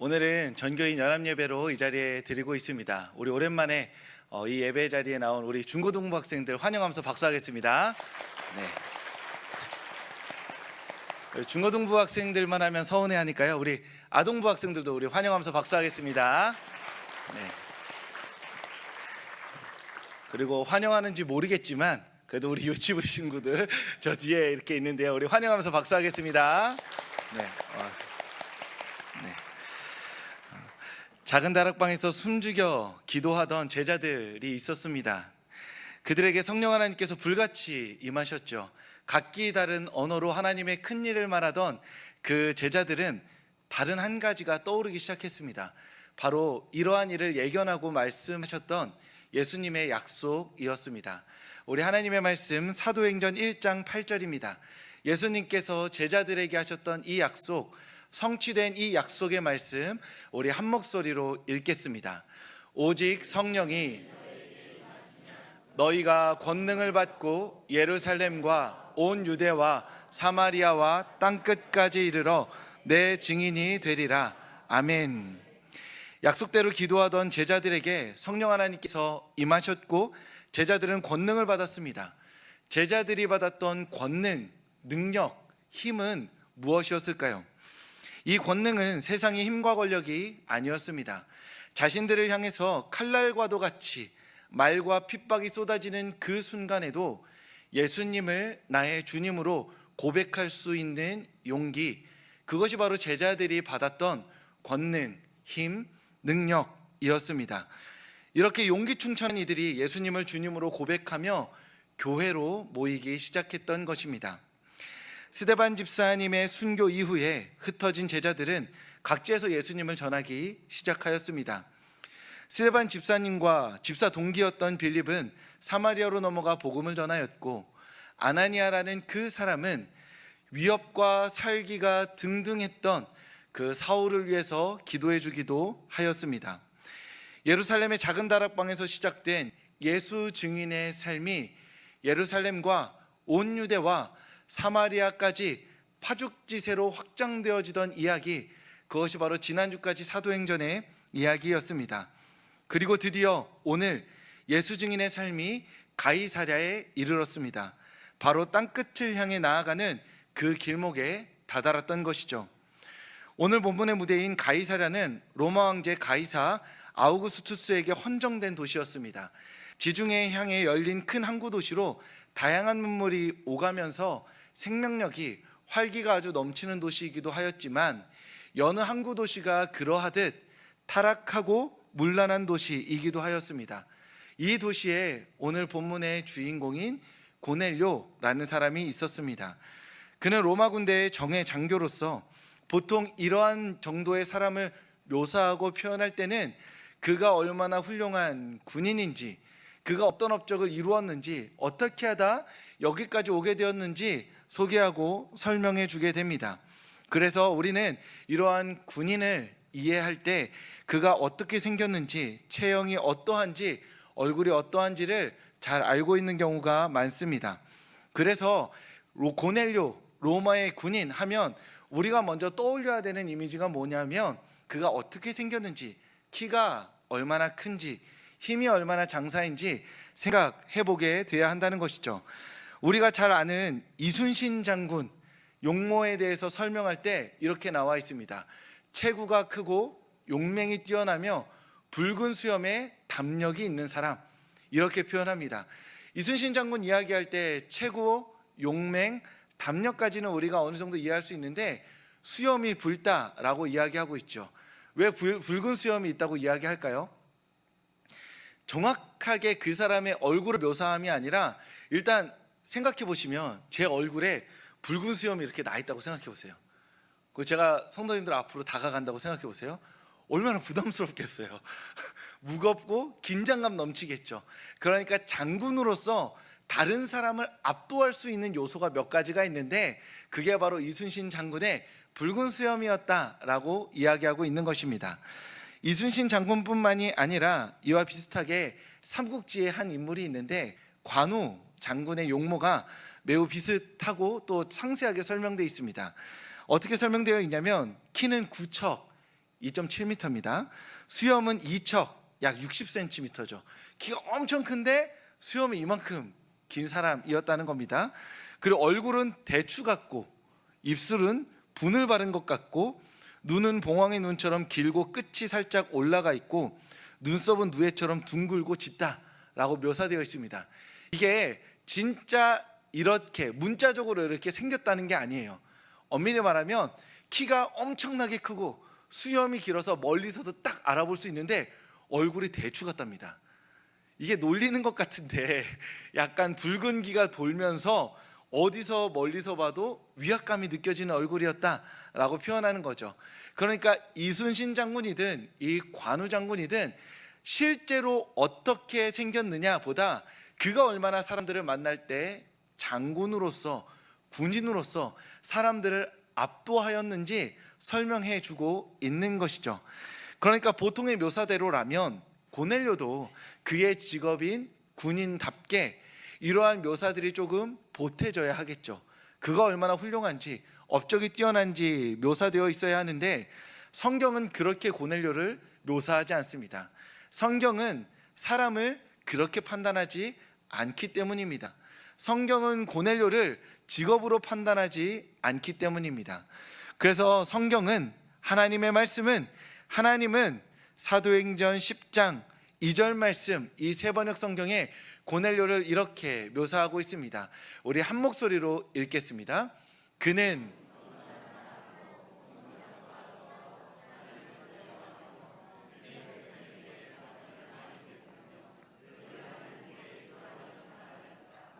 오늘은 전교인 연합예배로 이 자리에 드리고 있습니다. 우리 오랜만에 이 예배 자리에 나온 우리 중고등부 학생들 환영하면서 박수하겠습니다. 네. 중고등부 학생들만 하면 서운해하니까요. 우리 아동부 학생들도 우리 환영하면서 박수하겠습니다. 네. 그리고 환영하는지 모르겠지만 그래도 우리 유치부 친구들 저 뒤에 이렇게 있는데요. 우리 환영하면서 박수하겠습니다. 네. 네. 작은 다락방에서 숨죽여 기도하던 제자들이 있었습니다. 그들에게 성령 하나님께서 불같이 임하셨죠. 각기 다른 언어로 하나님의 큰 일을 말하던 그 제자들은 다른 한 가지가 떠오르기 시작했습니다. 바로 이러한 일을 예견하고 말씀하셨던 예수님의 약속이었습니다. 우리 하나님의 말씀 사도행전 1장 8절입니다. 예수님께서 제자들에게 하셨던 이 약속, 성취된 이 약속의 말씀 우리 한 목소리로 읽겠습니다. 오직 성령이 너희가 권능을 받고 예루살렘과 온 유대와 사마리아와 땅끝까지 이르러 내 증인이 되리라. 아멘. 약속대로 기도하던 제자들에게 성령 하나님께서 임하셨고 제자들은 권능을 받았습니다. 제자들이 받았던 권능, 능력, 힘은 무엇이었을까요? 이 권능은 세상의 힘과 권력이 아니었습니다. 자신들을 향해서 칼날과도 같이 말과 핍박이 쏟아지는 그 순간에도 예수님을 나의 주님으로 고백할 수 있는 용기, 그것이 바로 제자들이 받았던 권능, 힘, 능력이었습니다. 이렇게 용기 충천한 이들이 예수님을 주님으로 고백하며 교회로 모이기 시작했던 것입니다. 스데반 집사님의 순교 이후에 흩어진 제자들은 각지에서 예수님을 전하기 시작하였습니다. 스데반 집사님과 집사 동기였던 빌립은 사마리아로 넘어가 복음을 전하였고, 아나니아라는 그 사람은 위협과 살기가 등등했던 그 사울을 위해서 기도해 주기도 하였습니다. 예루살렘의 작은 다락방에서 시작된 예수 증인의 삶이 예루살렘과 온 유대와 사마리아까지 파죽지세로 확장되어지던 이야기, 그것이 바로 지난주까지 사도행전의 이야기였습니다. 그리고 드디어 오늘 예수 증인의 삶이 가이사랴에 이르렀습니다. 바로 땅끝을 향해 나아가는 그 길목에 다다랐던 것이죠. 오늘 본문의 무대인 가이사랴는 로마 황제 가이사 아우구스투스에게 헌정된 도시였습니다. 지중해 향해 열린 큰 항구 도시로 다양한 문물이 오가면서 생명력이, 활기가 아주 넘치는 도시이기도 하였지만, 여느 항구 도시가 그러하듯 타락하고 문란한 도시이기도 하였습니다. 이 도시에 오늘 본문의 주인공인 고넬료라는 사람이 있었습니다. 그는 로마 군대의 정예 장교로서 보통 이러한 정도의 사람을 묘사하고 표현할 때는 그가 얼마나 훌륭한 군인인지, 그가 어떤 업적을 이루었는지, 어떻게 하다 여기까지 오게 되었는지 소개하고 설명해 주게 됩니다. 그래서 우리는 이러한 군인을 이해할 때 그가 어떻게 생겼는지, 체형이 어떠한지, 얼굴이 어떠한지를 잘 알고 있는 경우가 많습니다. 그래서 고넬료, 로마의 군인 하면 우리가 먼저 떠올려야 되는 이미지가 뭐냐면, 그가 어떻게 생겼는지, 키가 얼마나 큰지, 힘이 얼마나 장사인지 생각해보게 돼야 한다는 것이죠. 우리가 잘 아는 이순신 장군 용모에 대해서 설명할 때 이렇게 나와 있습니다. 체구가 크고 용맹이 뛰어나며 붉은 수염에 담력이 있는 사람, 이렇게 표현합니다. 이순신 장군 이야기할 때 체구, 용맹, 담력까지는 우리가 어느 정도 이해할 수 있는데, 수염이 붉다라고 이야기하고 있죠. 왜 붉은 수염이 있다고 이야기할까요? 정확하게 그 사람의 얼굴을 묘사함이 아니라, 일단 생각해 보시면 제 얼굴에 붉은 수염이 이렇게 나 있다고 생각해 보세요. 제가 성도님들 앞으로 다가간다고 생각해 보세요. 얼마나 부담스럽겠어요. 무겁고 긴장감 넘치겠죠. 그러니까 장군으로서 다른 사람을 압도할 수 있는 요소가 몇 가지가 있는데, 그게 바로 이순신 장군의 붉은 수염이었다라고 이야기하고 있는 것입니다. 이순신 장군뿐만이 아니라 이와 비슷하게 삼국지의 한 인물이 있는데, 관우 장군의 용모가 매우 비슷하고 또 상세하게 설명되어 있습니다. 어떻게 설명되어 있냐면, 키는 9척, 2.7m입니다. 수염은 2척, 약 60cm죠. 키가 엄청 큰데 수염이 이만큼 긴 사람이었다는 겁니다. 그리고 얼굴은 대추 같고, 입술은 분을 바른 것 같고, 눈은 봉황의 눈처럼 길고 끝이 살짝 올라가 있고, 눈썹은 누에처럼 둥글고 짙다라고 묘사되어 있습니다. 이게 진짜 이렇게 문자적으로 이렇게 생겼다는 게 아니에요. 엄밀히 말하면 키가 엄청나게 크고 수염이 길어서 멀리서도 딱 알아볼 수 있는데 얼굴이 대추 같답니다. 이게 놀리는 것 같은데 약간 붉은기가 돌면서 어디서 멀리서 봐도 위압감이 느껴지는 얼굴이었다라고 표현하는 거죠. 그러니까 이순신 장군이든 이 관우 장군이든 실제로 어떻게 생겼느냐 보다 그가 얼마나 사람들을 만날 때 장군으로서, 군인으로서 사람들을 압도하였는지 설명해 주고 있는 것이죠. 그러니까 보통의 묘사대로라면 고넬료도 그의 직업인 군인답게 이러한 묘사들이 조금 보태져야 하겠죠. 그가 얼마나 훌륭한지, 업적이 뛰어난지 묘사되어 있어야 하는데 성경은 그렇게 고넬료를 묘사하지 않습니다. 성경은 사람을 그렇게 판단하지 않기 때문입니다. 성경은 고넬료를 직업으로 판단하지 않기 때문입니다. 그래서 성경은, 하나님의 말씀은, 하나님은 사도행전 10장 2절 말씀, 이 세번역 성경에 고넬료를 이렇게 묘사하고 있습니다. 우리 한 목소리로 읽겠습니다. 그는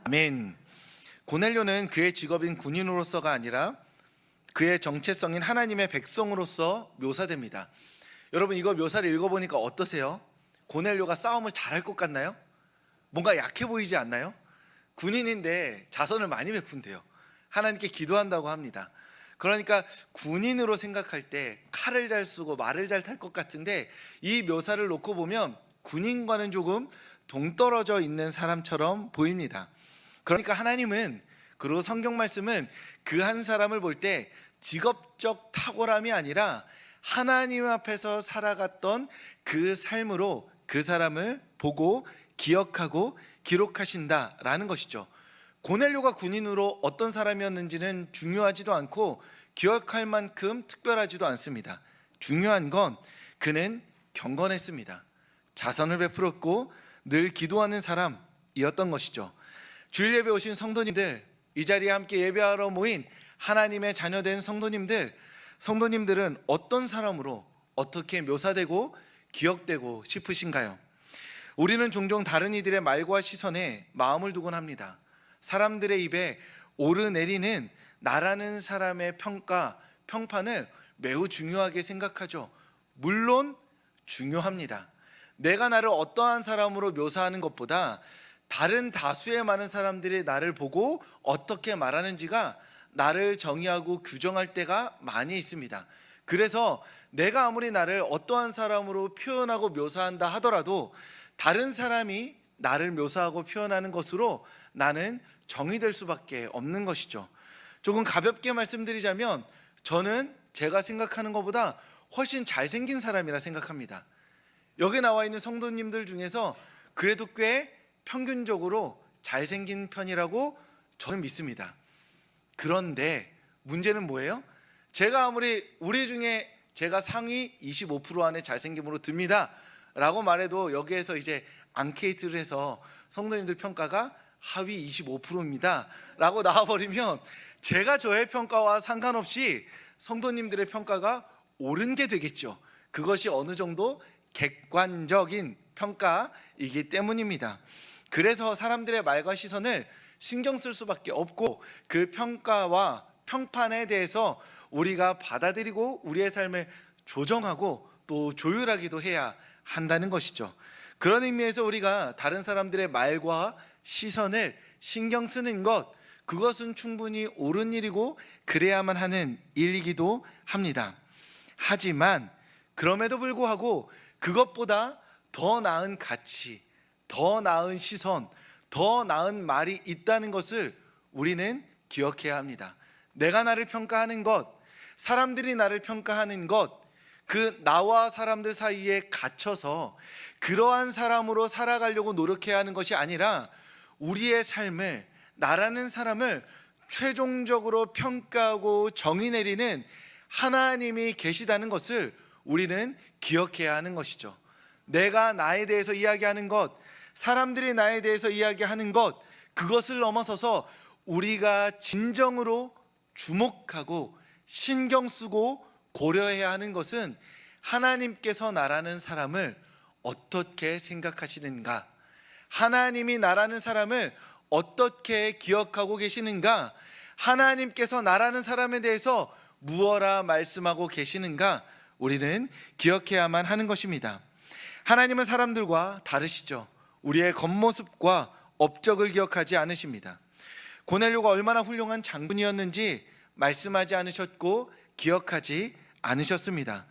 아멘. 고넬료는 그의 직업인 군인으로서가 아니라 그의 정체성인 하나님의 백성으로서 묘사됩니다. 여러분, 이거 묘사를 읽어보니까 어떠세요? 고넬료가 싸움을 잘할 것 같나요? 뭔가 약해 보이지 않나요? 군인인데 자선을 많이 베푼대요. 하나님께 기도한다고 합니다. 그러니까 군인으로 생각할 때 칼을 잘 쓰고 말을 잘 탈 것 같은데 이 묘사를 놓고 보면 군인과는 조금 동떨어져 있는 사람처럼 보입니다. 그러니까 하나님은, 그리고 성경 말씀은 그 한 사람을 볼 때 직업적 탁월함이 아니라 하나님 앞에서 살아갔던 그 삶으로 그 사람을 보고 기억하고 기록하신다라는 것이죠. 고넬료가 군인으로 어떤 사람이었는지는 중요하지도 않고 기억할 만큼 특별하지도 않습니다. 중요한 건 그는 경건했습니다. 자선을 베풀었고 늘 기도하는 사람이었던 것이죠. 주일 예배 오신 성도님들, 이 자리에 함께 예배하러 모인 하나님의 자녀된 성도님들은 어떤 사람으로 어떻게 묘사되고 기억되고 싶으신가요? 우리는 종종 다른 이들의 말과 시선에 마음을 두곤 합니다. 사람들의 입에 오르내리는 나라는 사람의 평가, 평판을 매우 중요하게 생각하죠. 물론 중요합니다. 내가 나를 어떠한 사람으로 묘사하는 것보다 다른 다수의 많은 사람들이 나를 보고 어떻게 말하는지가 나를 정의하고 규정할 때가 많이 있습니다. 그래서 내가 아무리 나를 어떠한 사람으로 표현하고 묘사한다 하더라도 다른 사람이 나를 묘사하고 표현하는 것으로 나는 정의될 수밖에 없는 것이죠. 조금 가볍게 말씀드리자면 저는 제가 생각하는 것보다 훨씬 잘생긴 사람이라 생각합니다. 여기 나와 있는 성도님들 중에서 그래도 꽤 평균적으로 잘생긴 편이라고 저는 믿습니다. 그런데 문제는 뭐예요? 제가 아무리 우리 중에 제가 상위 25% 안에 잘생김으로 듭니다 라고 말해도 여기에서 이제 앙케이트를 해서 성도님들 평가가 하위 25%입니다 라고 나와버리면 제가 저의 평가와 상관없이 성도님들의 평가가 옳은 게 되겠죠. 그것이 어느 정도 객관적인 평가이기 때문입니다. 그래서 사람들의 말과 시선을 신경 쓸 수밖에 없고 그 평가와 평판에 대해서 우리가 받아들이고 우리의 삶을 조정하고 또 조율하기도 해야 한다는 것이죠. 그런 의미에서 우리가 다른 사람들의 말과 시선을 신경 쓰는 것, 그것은 충분히 옳은 일이고 그래야만 하는 일이기도 합니다. 하지만 그럼에도 불구하고 그것보다 더 나은 가치, 더 나은 시선, 더 나은 말이 있다는 것을 우리는 기억해야 합니다. 내가 나를 평가하는 것, 사람들이 나를 평가하는 것, 그 나와 사람들 사이에 갇혀서 그러한 사람으로 살아가려고 노력해야 하는 것이 아니라 우리의 삶을, 나라는 사람을 최종적으로 평가하고 정의 내리는 하나님이 계시다는 것을 우리는 기억해야 하는 것이죠. 내가 나에 대해서 이야기하는 것, 사람들이 나에 대해서 이야기하는 것, 그것을 넘어서서 우리가 진정으로 주목하고 신경 쓰고 고려해야 하는 것은 하나님께서 나라는 사람을 어떻게 생각하시는가, 하나님이 나라는 사람을 어떻게 기억하고 계시는가, 하나님께서 나라는 사람에 대해서 무엇라 말씀하고 계시는가, 우리는 기억해야만 하는 것입니다. 하나님은 사람들과 다르시죠. 우리의 겉모습과 업적을 기억하지 않으십니다. 고넬료가 얼마나 훌륭한 장군이었는지 말씀하지 않으셨고 기억하지 않으셨습니다.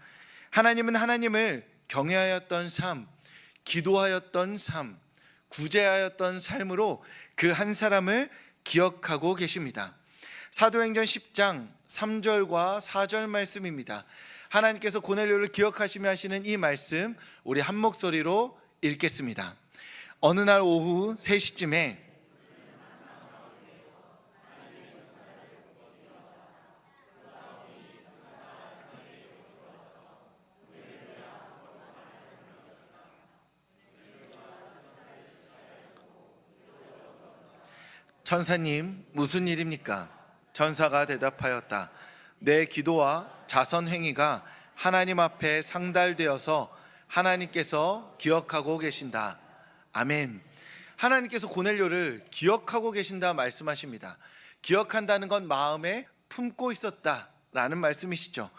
하나님은 하나님을 경외하였던 삶, 기도하였던 삶, 구제하였던 삶으로 그 한 사람을 기억하고 계십니다. 사도행전 10장 3절과 4절 말씀입니다. 하나님께서 고넬료를 기억하시며 하시는 이 말씀, 우리 한 목소리로 읽겠습니다. 어느 날 오후 3시쯤에 천사님, 무슨 일입니까? 천사가 대답하였다. 내 기도와 자선 행위가 하나님 앞에 상달되어서 하나님께서 기억하고 계신다. 아멘. 하나님께서 고넬료를 기억하고 계신다 말씀하십니다. 기억한다는 건 마음에 품고 있었다라는 말씀이시죠.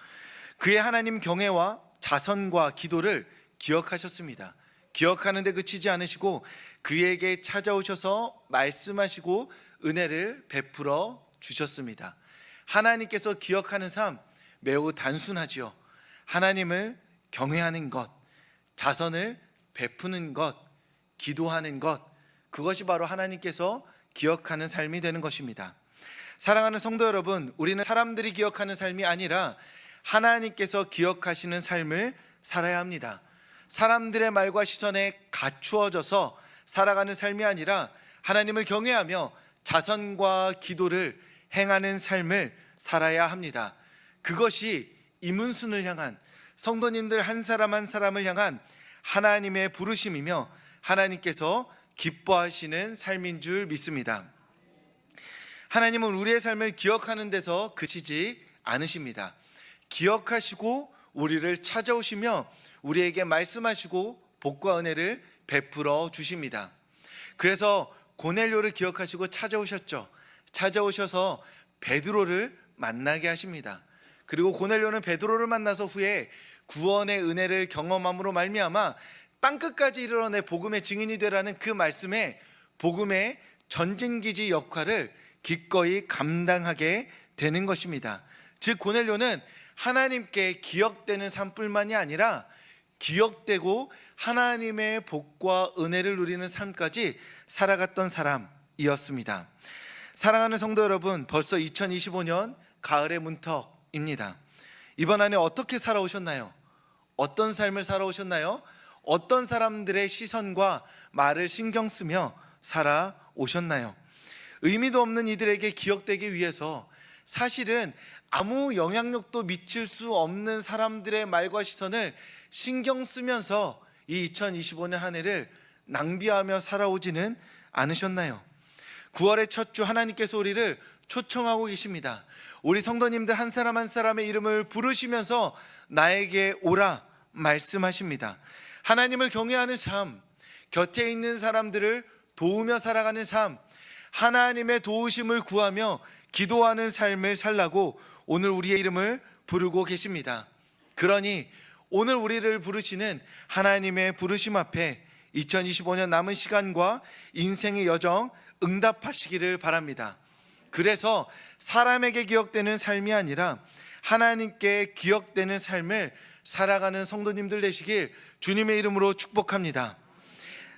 그의 하나님 경외와 자선과 기도를 기억하셨습니다. 기억하는데 그치지 않으시고 그에게 찾아오셔서 말씀하시고 은혜를 베풀어 주셨습니다. 하나님께서 기억하는 삶 매우 단순하지요. 하나님을 경외하는 것, 자선을 베푸는 것, 기도하는 것, 그것이 바로 하나님께서 기억하는 삶이 되는 것입니다. 사랑하는 성도 여러분, 우리는 사람들이 기억하는 삶이 아니라 하나님께서 기억하시는 삶을 살아야 합니다. 사람들의 말과 시선에 갖추어져서 살아가는 삶이 아니라 하나님을 경외하며 자선과 기도를 행하는 삶을 살아야 합니다. 그것이 이문순을 향한, 성도님들 한 사람 한 사람을 향한 하나님의 부르심이며 하나님께서 기뻐하시는 삶인 줄 믿습니다. 하나님은 우리의 삶을 기억하는 데서 그치지 않으십니다. 기억하시고 우리를 찾아오시며 우리에게 말씀하시고 복과 은혜를 베풀어 주십니다. 그래서 고넬료를 기억하시고 찾아오셨죠. 찾아오셔서 베드로를 만나게 하십니다. 그리고 고넬료는 베드로를 만나서 후에 구원의 은혜를 경험함으로 말미암아 땅끝까지 이르러 내 복음의 증인이 되라는 그 말씀에 복음의 전진기지 역할을 기꺼이 감당하게 되는 것입니다. 즉 고넬료는 하나님께 기억되는 삶뿐만이 아니라 기억되고 하나님의 복과 은혜를 누리는 삶까지 살아갔던 사람이었습니다. 사랑하는 성도 여러분, 벌써 2025년 가을의 문턱입니다. 이번 한 해 어떻게 살아오셨나요? 어떤 삶을 살아오셨나요? 어떤 사람들의 시선과 말을 신경 쓰며 살아오셨나요? 의미도 없는 이들에게 기억되기 위해서 사실은 아무 영향력도 미칠 수 없는 사람들의 말과 시선을 신경 쓰면서 이 2025년 한 해를 낭비하며 살아오지는 않으셨나요? 9월의 첫 주 하나님께서 우리를 초청하고 계십니다. 우리 성도님들 한 사람 한 사람의 이름을 부르시면서 나에게 오라 말씀하십니다. 하나님을 경외하는 삶, 곁에 있는 사람들을 도우며 살아가는 삶, 하나님의 도우심을 구하며 기도하는 삶을 살라고 오늘 우리의 이름을 부르고 계십니다. 그러니 오늘 우리를 부르시는 하나님의 부르심 앞에 2025년 남은 시간과 인생의 여정 응답하시기를 바랍니다. 그래서 사람에게 기억되는 삶이 아니라 하나님께 기억되는 삶을 살아가는 성도님들 되시길 주님의 이름으로 축복합니다.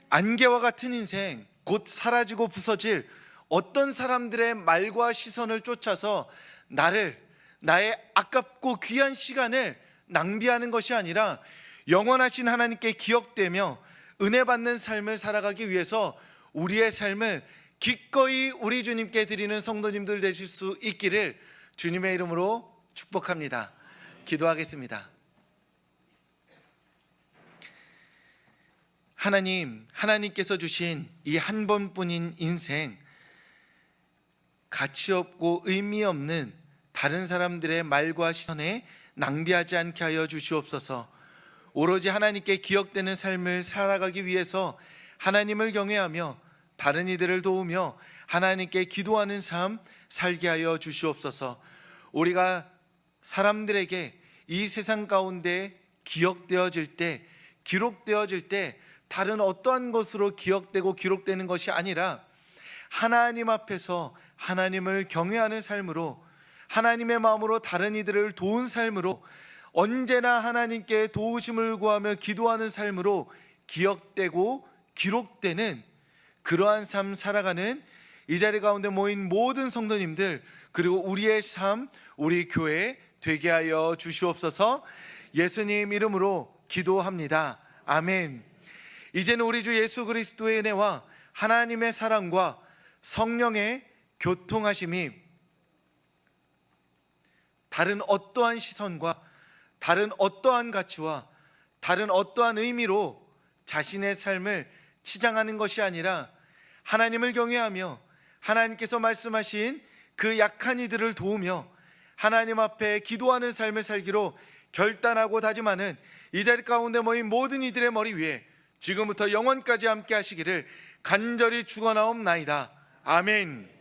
안개와 같은 인생, 곧 사라지고 부서질 어떤 사람들의 말과 시선을 쫓아서 나의 아깝고 귀한 시간을 낭비하는 것이 아니라 영원하신 하나님께 기억되며 은혜 받는 삶을 살아가기 위해서 우리의 삶을 기꺼이 우리 주님께 드리는 성도님들 되실 수 있기를 주님의 이름으로 축복합니다. 기도하겠습니다. 하나님께서 주신 이 한 번뿐인 인생, 가치 없고 의미 없는 다른 사람들의 말과 시선에 낭비하지 않게 하여 주시옵소서. 오로지 하나님께 기억되는 삶을 살아가기 위해서 하나님을 경외하며 다른 이들을 도우며 하나님께 기도하는 삶 살게 하여 주시옵소서. 우리가 사람들에게 이 세상 가운데 기억되어질 때, 기록되어질 때 다른 어떠한 것으로 기억되고 기록되는 것이 아니라 하나님 앞에서 하나님을 경외하는 삶으로, 하나님의 마음으로 다른 이들을 도운 삶으로, 언제나 하나님께 도우심을 구하며 기도하는 삶으로 기억되고 기록되는 그러한 삶 살아가는 이 자리 가운데 모인 모든 성도님들, 그리고 우리의 삶, 우리 교회 되게 하여 주시옵소서. 예수님 이름으로 기도합니다. 아멘. 이제는 우리 주 예수 그리스도의 은혜와 하나님의 사랑과 성령의 교통하심이 다른 어떠한 시선과 다른 어떠한 가치와 다른 어떠한 의미로 자신의 삶을 치장하는 것이 아니라 하나님을 경외하며 하나님께서 말씀하신 그 약한 이들을 도우며 하나님 앞에 기도하는 삶을 살기로 결단하고 다짐하는 이 자리 가운데 모인 모든 이들의 머리 위에 지금부터 영원까지 함께 하시기를 간절히 축원하옵나이다. 아멘.